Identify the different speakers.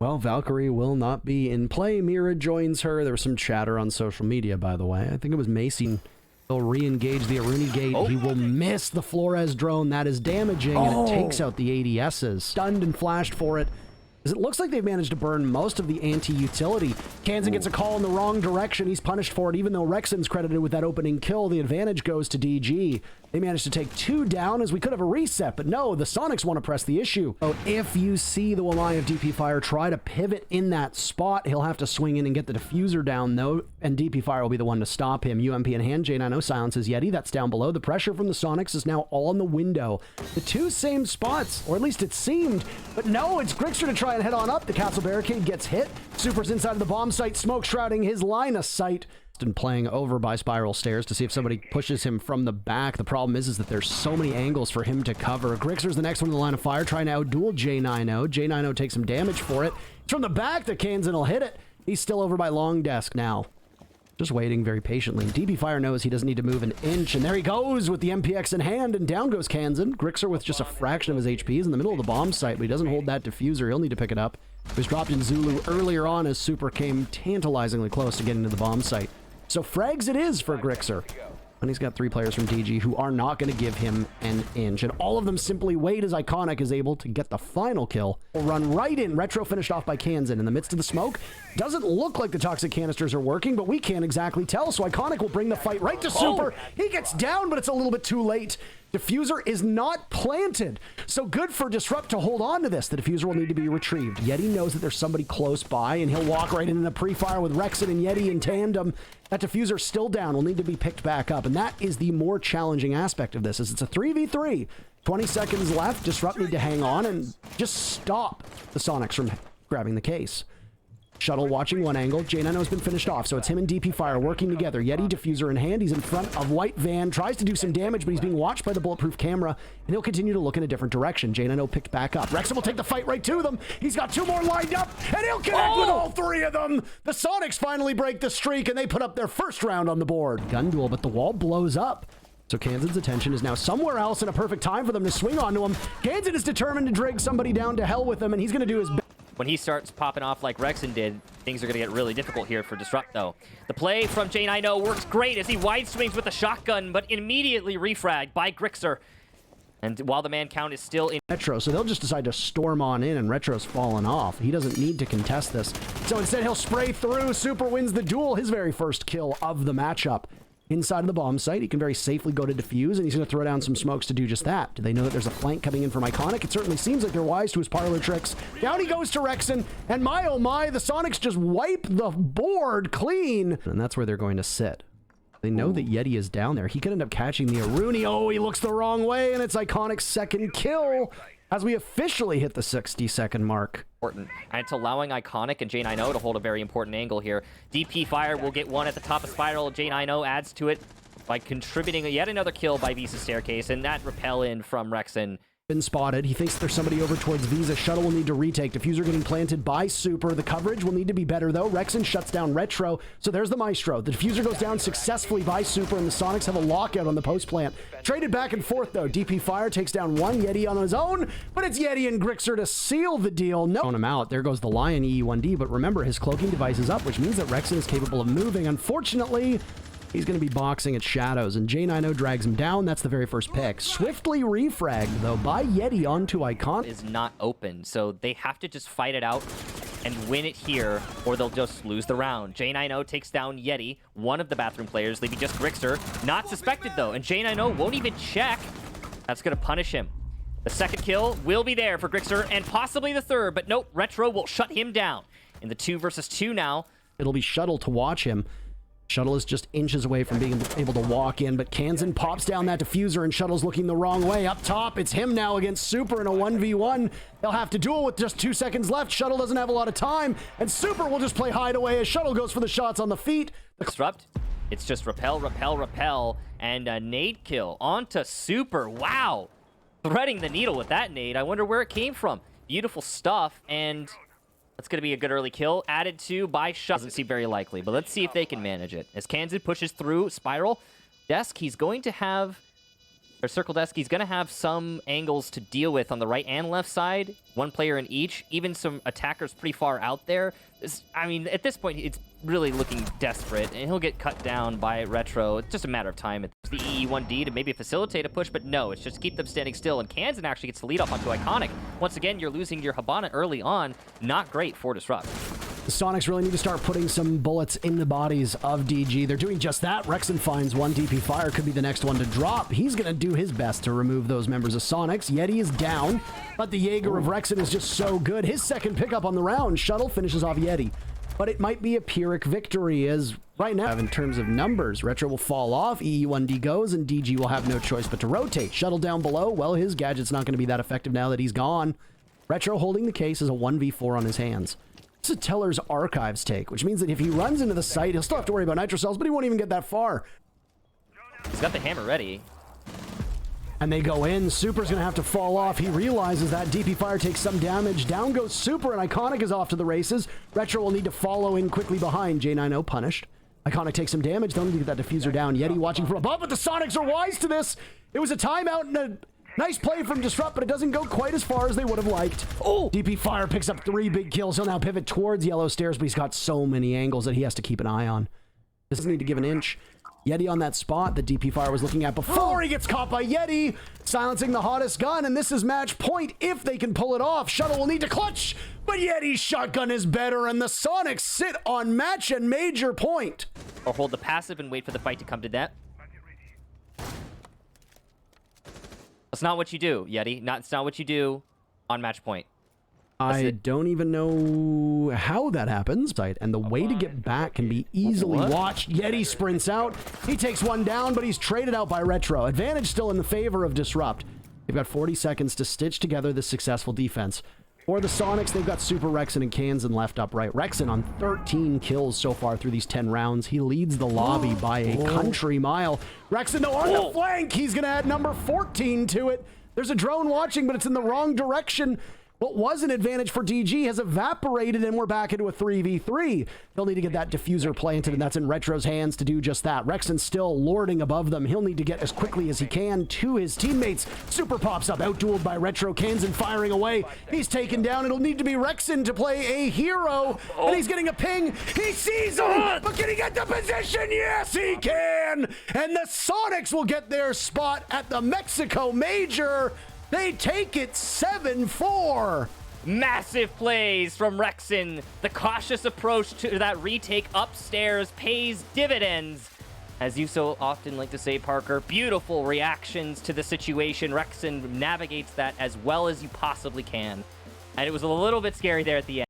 Speaker 1: Well, Valkyrie will not be in play. Mira joins her. There was some chatter on social media, by the way. I think it was Macy. He'll re-engage the Aruni gate. He will miss the Flores drone. That is damaging, and it takes out the ADSs. Stunned and flashed for it. As it looks like they've managed to burn most of the anti-utility. Kansan gets a call in the wrong direction. He's punished for it, even though Rexon's credited with that opening kill. The advantage goes to DG. They managed to take 2 down as we could have a reset, but no, the Sonics want to press the issue. So if you see the Wamai of DP Fire try to pivot in that spot, he'll have to swing in and get the diffuser down, though, and DP Fire will be the one to stop him. UMP in hand, J90 silences Yeti. That's down below. The pressure from the Sonics is now all in the window. The 2 same spots, or at least it seemed, but no, it's Grixer to try and head on up. The castle barricade gets hit. Super's inside of the bomb site, smoke shrouding his line of sight. And playing over by spiral stairs to see if somebody pushes him from the back. The problem is that there's so many angles for him to cover. Grixer's the next one in the line of fire, trying to outduel J90. J90 takes some damage for it. It's from the back that Kansan will hit it. He's still over by long desk now. Just waiting very patiently. DP Fire knows he doesn't need to move an inch, and there he goes with the MPX in hand, and down goes Kansan. Grixer with just a fraction of his HP. He's in the middle of the bomb site, but he doesn't hold that diffuser. He'll need to pick it up. He was dropped in Zulu earlier on as Super came tantalizingly close to getting to the bomb site. So frags it is for Grixer. And he's got 3 players from DG who are not going to give him an inch. And all of them simply wait as Iconic is able to get the final kill. Will run right in. Retro finished off by Kansan in the midst of the smoke. Doesn't look like the toxic canisters are working, but we can't exactly tell. So Iconic will bring the fight right to Super. He gets down, but it's a little bit too late. Diffuser is not planted. So good for Disrupt to hold on to this. The diffuser will need to be retrieved. Yeti knows that there's somebody close by, and he'll walk right into the pre-fire with Rexon and Yeti in tandem. That diffuser still down, will need to be picked back up. And that is the more challenging aspect of this, is it's a 3v3. 20 seconds left. Disrupt need to hang on and just stop the Sonics from grabbing the case. Shuttle watching one angle. J90 has been finished off, so it's him and DP Fire working together. Yeti diffuser in hand. He's in front of White Van. Tries to do some damage, but he's being watched by the bulletproof camera, and he'll continue to look in a different direction. J90 picked back up. Rexon will take the fight right to them. He's got 2 more lined up, and he'll connect with all 3 of them. The Sonics finally break the streak, and they put up their first round on the board. Gun duel, but the wall blows up. So Kansan's attention is now somewhere else, and a perfect time for them to swing onto him. Kansan is determined to drag somebody down to hell with him, and he's going to do his best.
Speaker 2: When he starts popping off like Rexon did, things are going to get really difficult here for Disrupt, though. The play from J90 works great as he wide swings with the shotgun, but immediately refragged by Grixer. And while the man count is still in
Speaker 1: Retro, so they'll just decide to storm on in, and Retro's fallen off. He doesn't need to contest this. So instead, he'll spray through. Super wins the duel, his very first kill of the matchup. Inside of the bomb site, he can very safely go to defuse, and he's going to throw down some smokes to do just that. Do they know that there's a flank coming in from Iconic? It certainly seems like they're wise to his parlor tricks. Down he goes to Rexon, and my oh my, the Sonics just wipe the board clean. And that's where they're going to sit. They know that Yeti is down there. He could end up catching the Aruni. Oh, he looks the wrong way, and it's Iconic's second kill as we officially hit the 60-second mark.
Speaker 2: Important. And it's allowing Iconic and J90 to hold a very important angle here. DP Fire will get one at the top of Spiral. J90 adds to it by contributing yet another kill by Visa Staircase, and that repel in from Rexon.
Speaker 1: Been spotted. He thinks there's somebody over towards Visa. Shuttle will need to retake. Diffuser getting planted by Super. The coverage will need to be better, though. Rexon shuts down Retro. So there's the Maestro. The diffuser goes down successfully by Super, and the Sonics have a lockout on the post plant. Traded back and forth, though. DP Fire takes down one Yeti on his own, but it's Yeti and Grixer to seal the deal. No, him out. There goes the Lion EE1D, but remember, his cloaking device is up, which means that Rexon is capable of moving. Unfortunately, he's going to be boxing at Shadows, and J90 drags him down. That's the very first pick. Swiftly refragged, though, by Yeti onto Icon.
Speaker 2: Is not open, so they have to just fight it out and win it here, or they'll just lose the round. J90 takes down Yeti, one of the bathroom players, leaving just Grixer. Not suspected, though, and J90 won't even check. That's going to punish him. The second kill will be there for Grixer, and possibly the third, but nope, Retro will shut him down. In the 2 versus 2 now.
Speaker 1: It'll be Shuttle to watch him. Shuttle is just inches away from being able to walk in, but Kansan pops down that diffuser, and Shuttle's looking the wrong way. Up top, it's him now against Super in a 1v1. They'll have to duel with just 2 seconds left. Shuttle doesn't have a lot of time, and Super will just play hideaway as Shuttle goes for the shots on the feet.
Speaker 2: Disrupt. It's just repel, repel, repel, and a nade kill onto Super. Wow. Threading the needle with that nade. I wonder where it came from. Beautiful stuff, and that's going to be a good early kill, added to by Shuttle. Doesn't seem very likely, but let's see if they can manage it. As Kansan pushes through Spiral Desk, he's going to have Or Circle Desk, he's going to have some angles to deal with on the right and left side, one player in each, even some attackers pretty far out there. I mean, at this point, it's really looking desperate, and he'll get cut down by Retro. It's just a matter of time. It's the EE1D to maybe facilitate a push, but no, it's just keep them standing still, and Kansan actually gets the lead off onto Iconic. Once again, you're losing your Hibana early on. Not great for Disrupt.
Speaker 1: The Sonics really need to start putting some bullets in the bodies of DG. They're doing just that. Rexen finds one. DP Fire could be the next one to drop. He's going to do his best to remove those members of Sonics. Yeti is down, but the Jaeger of Rexen is just so good. His second pickup on the round. Shuttle finishes off Yeti. But it might be a Pyrrhic victory, as right now, in terms of numbers, Retro will fall off, EE1D goes, and DG will have no choice but to rotate. Shuttle down below, well, his gadget's not going to be that effective now that he's gone. Retro holding the case as a 1v4 on his hands. This is a Teller's Archives take, which means that if he runs into the site, he'll still have to worry about Nitro Cells, but he won't even get that far.
Speaker 2: He's got the hammer ready.
Speaker 1: And they go in. Super's going to have to fall off. He realizes that. DP Fire takes some damage. Down goes Super, and Iconic is off to the races. Retro will need to follow in quickly behind. J90 punished. Iconic takes some damage. They'll need to get that diffuser down. Yeti watching from above, but the Sonics are wise to this. It was a timeout and a nice play from Disrupt, but it doesn't go quite as far as they would have liked. Oh! DP Fire picks up 3 big kills. He'll now pivot towards Yellow Stairs, but he's got so many angles that he has to keep an eye on. Doesn't need to give an inch. Yeti on that spot that DP Fire was looking at before he gets caught by Yeti, silencing the hottest gun, and this is match point if they can pull it off. Shuttle will need to clutch, but Yeti's shotgun is better, and the Sonics sit on match and major point.
Speaker 2: Or hold the passive and wait for the fight to come to that. That's not what you do, Yeti. It's not what you do on match point.
Speaker 1: I don't even know how that happens. And the way to get back can be easily watched. Yeti sprints out. He takes one down, but he's traded out by Retro. Advantage still in the favor of Disrupt. They've got 40 seconds to stitch together this successful defense. For the Sonics, they've got Super Rexen and Kansan left up right. Rexen on 13 kills so far through these 10 rounds. He leads the lobby by a country mile. Rexen, though, on the flank. He's going to add number 14 to it. There's a drone watching, but it's in the wrong direction. What was an advantage for DG has evaporated, and we're back into a 3v3. They'll need to get that diffuser planted, and that's in Retro's hands to do just that. Rexen's still lording above them. He'll need to get as quickly as he can to his teammates. Super pops up, outdueled by Retro. Kansan firing away. He's taken down. It'll need to be Rexen to play a hero, and he's getting a ping. He sees him, but can he get the position? Yes, he can! And the Sonics will get their spot at the Mexico Major. They take it 7-4.
Speaker 2: Massive plays from Rexen. The cautious approach to that retake upstairs pays dividends. As you so often like to say, Parker, beautiful reactions to the situation. Rexen navigates that as well as you possibly can. And it was a little bit scary there at the end.